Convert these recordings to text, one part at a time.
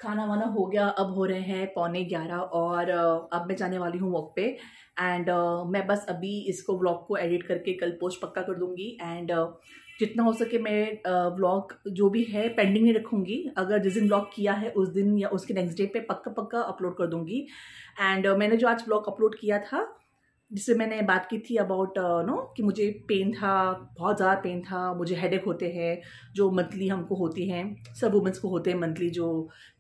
खाना वाना हो गया। अब हो रहे हैं 11:15 और अब मैं जाने वाली हूँ वॉक पे। एंड मैं बस अभी इसको व्लॉग को एडिट करके कल पोस्ट पक्का कर दूंगी। एंड जितना हो सके मैं व्लॉग जो भी है पेंडिंग नहीं रखूंगी। अगर जिस दिन व्लॉग किया है उस दिन या उसके नेक्स्ट डे पे पक्का पक्का अपलोड कर दूंगी। एंड मैंने जो आज व्लॉग अपलोड किया था जिससे मैंने बात की थी अबाउट नो कि मुझे पेन था, बहुत ज़्यादा पेन था, मुझे हेडेक होते हैं जो मंथली हमको होती हैं, सब वुमेंस को होते हैं मंथली जो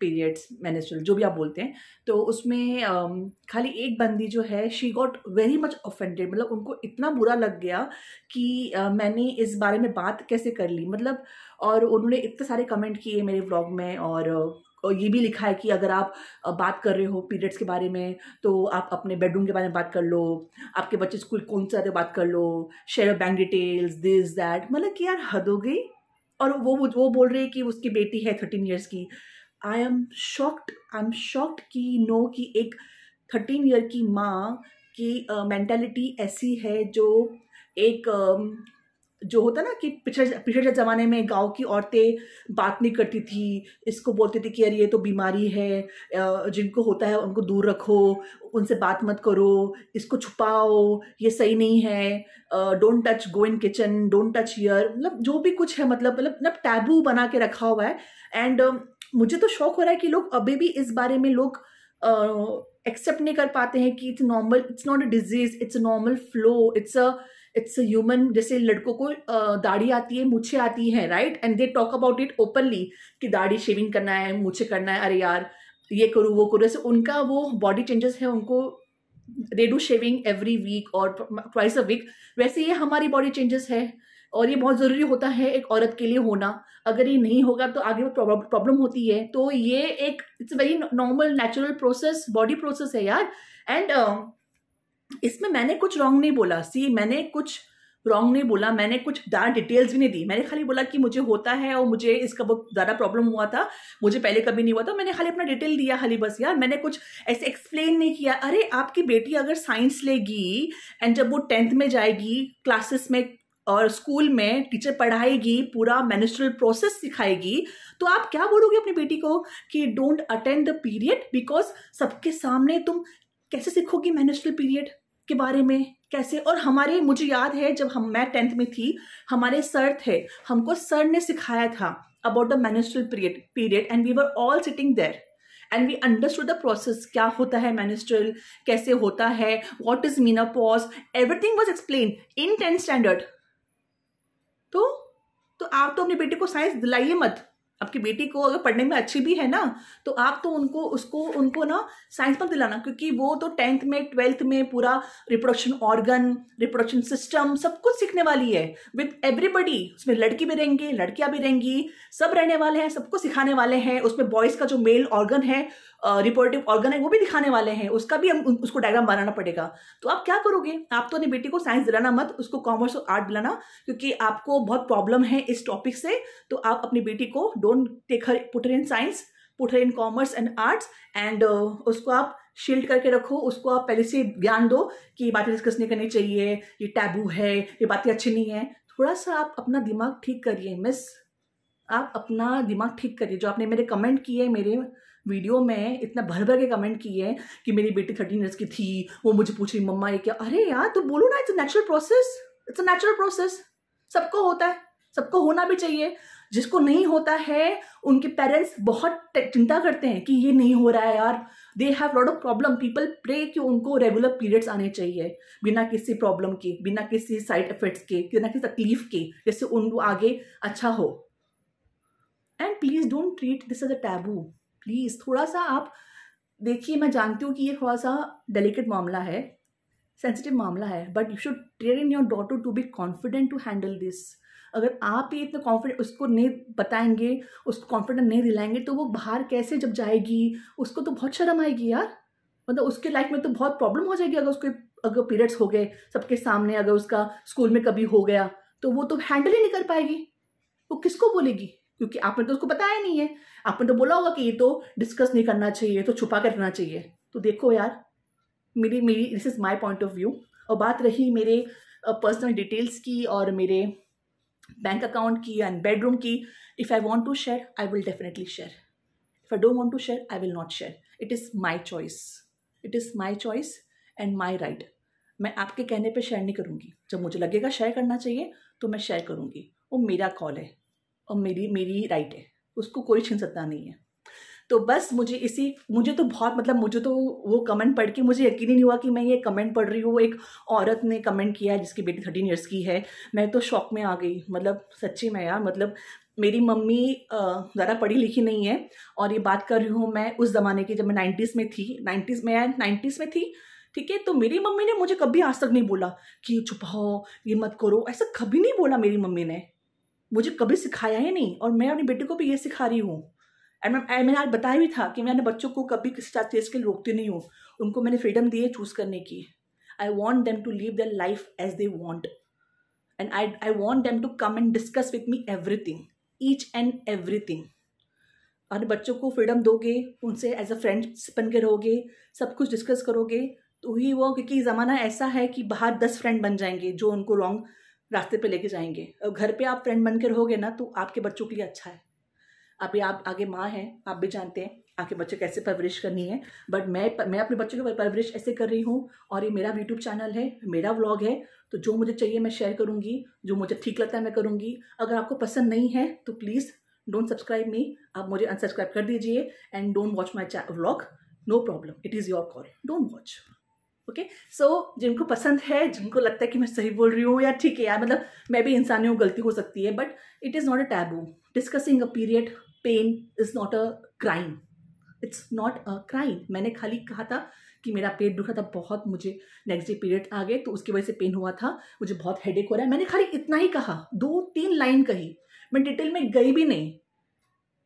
पीरियड्स मेंस्ट्रुअल जो भी आप बोलते हैं। तो उसमें खाली एक बंदी जो है she got very much offended, मतलब उनको इतना बुरा लग गया कि मैंने इस बारे में बात कैसे कर ली, मतलब और उन्होंने इतने सारे कमेंट किए मेरे व्लॉग में। और ये भी लिखा है कि अगर आप बात कर रहे हो पीरियड्स के बारे में तो आप अपने बेडरूम के बारे में बात कर लो, आपके बच्चे स्कूल कौन से आते बात कर लो, share bank details this that. मतलब कि यार हद हो गई। और वो बोल रही है कि उसकी बेटी है 13 ईयर्स की। आई एम शॉक्ड कि नो कि एक 13 ईयर की माँ की मेंटालिटी ऐसी है जो एक जो होता ना कि पिछले ज़माने में गांव की औरतें बात नहीं करती थी, इसको बोलती थी कि यार ये तो बीमारी है, जिनको होता है उनको दूर रखो, उनसे बात मत करो, इसको छुपाओ, ये सही नहीं है, don't touch, go in kitchen, don't touch here, मतलब जो भी कुछ है मतलब टैबू बना के रखा हुआ है। एंड मुझे तो शौक हो रहा है कि लोग अभी भी इस बारे में लोग एक्सेप्ट नहीं कर पाते हैं कि it's normal, it's not a disease, it's a normal flow, it's a human. जैसे लड़कों को दाढ़ी आती है, मूछे आती है, right, and they talk about it openly कि दाढ़ी शेविंग करना है, मूछे करना है, अरे यार ये करूँ वो करूँ। जैसे उनका वो बॉडी चेंजेस है, उनको they do shaving every week और ट्वाइस अ वीक, वैसे ये हमारी बॉडी चेंजेस है और ये बहुत ज़रूरी होता है एक औरत के लिए होना। अगर ये नहीं होगा तो आगे प्रॉब्लम होती है। तो ये एक it's very normal natural process, body process है यार। एंड इसमें मैंने कुछ रॉन्ग नहीं बोला, मैंने कुछ रॉन्ग नहीं बोला, मैंने कुछ ज़्यादा डिटेल्स भी नहीं दी। मैंने खाली बोला कि मुझे होता है और मुझे इसका बहुत ज़्यादा प्रॉब्लम हुआ था, मुझे पहले कभी नहीं हुआ था। मैंने खाली अपना डिटेल दिया खाली, बस यार। मैंने कुछ ऐसे एक्सप्लेन नहीं किया। अरे आपकी बेटी अगर साइंस लेगी एंड जब वो 10th में जाएगी, क्लासेस में और स्कूल में टीचर पढ़ाएगी, पूरा मेंस्ट्रुअल प्रोसेस सिखाएगी, तो आप क्या बोलोगे अपनी बेटी को कि don't attend the period? Because सबके सामने तुम कैसे सीखोगी मेंस्ट्रुअल पीरियड के बारे में, कैसे? और हमारे, मुझे याद है जब मैं 10th में थी, हमारे सर थे, हमको सर ने सिखाया था about the menstrual period and we were all sitting there and we understood the process, क्या होता है मेंस्ट्रुअल, कैसे होता है, what is menopause, everything was explain in 10th standard. तो आप तो अपनी बेटी को साइंस दिलाइए मत। आपकी बेटी को अगर पढ़ने में अच्छी भी है ना तो आप तो उनको ना साइंस मत दिलाना, क्योंकि वो तो 10th में 12th में पूरा रिप्रोडक्शन ऑर्गन, रिप्रोडक्शन सिस्टम सब कुछ सीखने वाली है विद एवरीबडी। उसमें लड़की भी रहेंगे, लड़कियां भी रहेंगी, सब रहने वाले हैं, सबको सिखाने वाले हैं। उसमें बॉयज का जो मेल ऑर्गन है, रिप्रोडक्टिव ऑर्गन है, वो भी दिखाने वाले हैं, उसका भी हम उसको डायग्राम बनाना पड़ेगा। तो आप क्या करोगे? आप तो अपनी बेटी को साइंस दिलाना मत, उसको कॉमर्स और आर्ट दिलाना, क्योंकि आपको बहुत प्रॉब्लम है इस टॉपिक से। तो आप अपनी बेटी को don't take her, put her in science, put her in commerce and arts and उसको आप शील्ड करके रखो। उसको आप पहले से ज्ञान दो कि ये बातें डिस्कस नहीं करनी चाहिए, ये टैबू है, ये बातें अच्छी नहीं है। थोड़ा सा आप अपना दिमाग ठीक करिए मिस, आप अपना दिमाग ठीक करिए। जो आपने मेरे कमेंट किए, मेरे वीडियो में इतना भर भर के कमेंट किए कि मेरी बेटी 13 ईयर्स की थी, वो मुझे पूछ रही मम्मा ये क्या। अरे यार तो बोलो ना, it's a natural process, it's a natural process, सबको होता है, सबको होना भी चाहिए। जिसको नहीं होता है उनके पेरेंट्स बहुत चिंता करते हैं कि ये नहीं हो रहा है यार, they have lot of problem. People pray कि उनको रेगुलर पीरियड्स आने चाहिए बिना किसी प्रॉब्लम के, बिना किसी साइड इफेक्ट्स के, बिना किसी तकलीफ के, जिससे उनको आगे अच्छा हो। And please don't treat this as a taboo. Please थोड़ा सा आप देखिए, मैं जानती हूँ कि ये थोड़ा सा डेलिकेट मामला है, सेंसिटिव मामला है, but you should train your daughter to be confident to handle this. अगर आप ही इतना कॉन्फिडेंट उसको नहीं बताएंगे, उसको कॉन्फिडेंट नहीं दिलाएंगे, तो वो बाहर कैसे जब जाएगी, उसको तो बहुत शर्म आएगी यार। मतलब उसके लाइफ में तो बहुत प्रॉब्लम हो जाएगी अगर पीरियड्स हो गए सबके सामने, अगर उसका स्कूल में कभी हो गया तो वो तो हैंडल ही नहीं कर पाएगी। वो किसको बोलेगी? क्योंकि आपने तो उसको बताया नहीं है, आपने तो बोला होगा कि ये तो डिस्कस नहीं करना चाहिए, तो छुपा कर रखना चाहिए। तो देखो यार, मेरी this is my point of view. और बात रही मेरे पर्सनल डिटेल्स की और मेरे बैंक अकाउंट की एंड बेडरूम की, if I want to share I will definitely share. If I don't want to share I will not share. It is my choice, it is my choice and my right. मैं आपके कहने पे share नहीं करूँगी. जब मुझे लगेगा share करना चाहिए तो मैं शेयर करूँगी. वो मेरा कॉल है और मेरी राइट है, उसको कोई छीन सकता नहीं है. तो बस मुझे तो बहुत मतलब मुझे तो वो कमेंट पढ़ के मुझे यकीन ही नहीं हुआ कि मैं ये कमेंट पढ़ रही हूँ. एक औरत ने कमेंट किया है जिसकी बेटी 13 ईयर्स की है. मैं तो शॉक में आ गई. मतलब सच्ची में यार, मतलब मेरी मम्मी ज़्यादा पढ़ी लिखी नहीं है और ये बात कर रही हूँ मैं उस ज़माने की जब मैं 90s में थी. 90s में थी, ठीक है. तो मेरी मम्मी ने मुझे कभी आज तक नहीं बोला कि छुपाओ, ये मत करो, ऐसा कभी नहीं बोला. मेरी मम्मी ने मुझे कभी सिखाया ही नहीं और मैं अपनी बेटी को भी ये सिखा रही हूँ. एंड मैंने आज बताया भी था कि मैंने बच्चों को कभी किसी चीज़ के लिए रोकती नहीं हूँ. उनको मैंने फ्रीडम दी है चूज़ करने की. I want them to live their life as they want and I want them to come and discuss with me everything, each and everything. और बच्चों को फ्रीडम दोगे, उनसे एज अ फ्रेंड बन के रहोगे, सब कुछ डिस्कस करोगे तो ही वो, क्योंकि ज़माना ऐसा है कि बाहर 10 फ्रेंड बन जाएंगे जो उनको रॉन्ग रास्ते पे लेके जाएंगे. और घर पे आप फ्रेंड बन के रहोगे ना तो आपके बच्चों के लिए अच्छा है. अभी आप आगे माँ हैं, आप भी जानते हैं आपके बच्चे कैसे परवरिश करनी है. बट मैं अपने बच्चों की परवरिश ऐसे कर रही हूँ. और ये मेरा यूट्यूब चैनल है, मेरा व्लॉग है, तो जो मुझे चाहिए मैं शेयर करूँगी, जो मुझे ठीक लगता है मैं करूँगी. अगर आपको पसंद नहीं है तो प्लीज़ डोंट सब्सक्राइब मी. आप मुझे अनसब्सक्राइब कर दीजिए and don't watch my vlog. No problem, it is your call, don't watch. Okay. So जिनको पसंद है, जिनको लगता है कि मैं सही बोल रही हूँ या ठीक है यार, मतलब मैं भी इंसान हूँ, गलती हो सकती है, but it is not a taboo. Discussing a period pain is not a crime. It's not a crime. मैंने खाली कहा था कि मेरा पेट दुखा था बहुत, मुझे नेक्स्ट डे पीरियड आ गए तो उसकी वजह से पेन हुआ था, मुझे बहुत हेडेक हो रहा है. मैंने खाली इतना ही कहा, 2-3 लाइन कही, मैं डिटेल में गई भी नहीं.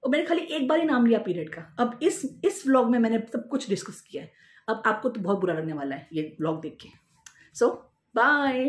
और मैंने खाली एक बार ही नाम लिया पीरियड का. अब इस व्लॉग में मैंने सब कुछ डिस्कस किया है. अब आपको तो बहुत बुरा लगने वाला है ये व्लॉग देख के. सो बाय.